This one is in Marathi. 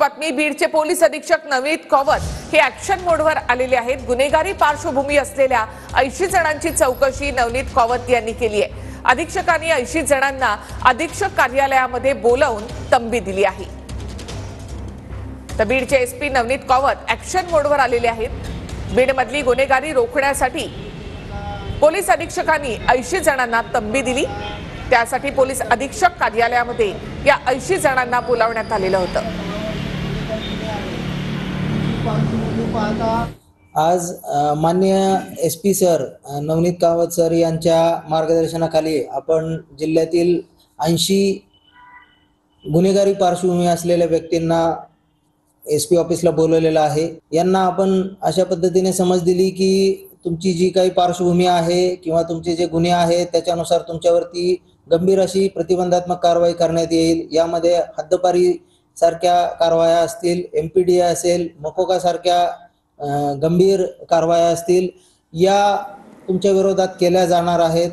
बातमी. बीडचे पोलीस अधीक्षक नवनीत कौवत हे ऍक्शन मोडवर आलेले आहेत. गुन्हेगारी पार्श्वभूमी असलेल्या 80 जणांची चौकशी नवनीत कौवत यांनी केली आहे. अधीक्षकांनी 80 जणांना अधीक्षक कार्यालयामध्ये बोलावून तंबी दिली आहे. तर बीडचे एसपी नवनीत कौवत ऍक्शन मोडवर आलेले आहेत. बीडमधली गुन्हेगारी रोखण्यासाठी पोलीस अधीक्षकांनी 80 जणांना तंबी दिली. त्यासाठी पोलीस अधीक्षक कार्यालयामध्ये या 80 जणांना बोलावण्यात आलेलं होतं. आज माननीय एसपी सर नवनीत कौवत सर यांच्या मार्गदर्शनाखाली आपण जिल्ह्यातील 80 गुन्हेगारी पार्श्वभूमी असलेल्या व्यक्तींना एसपी ऑफिसला बोलवलेलं आहे. यांना आपण अशा पद्धतीने समज दिली की तुमची जी काही पार्श्वभूमी आहे किंवा तुमचे जे गुन्हे आहेत त्याच्यानुसार तुमच्यावरती गंभीर अशी प्रतिबंधात्मक कारवाई करण्यात येईल. यामध्ये हद्दपारी सारख्या कारवाया असतील, MPDA असेल, मकोका सारख्या गंभीर कारवाया असतील, या तुमच्या विरोधात केल्या जाणार आहेत.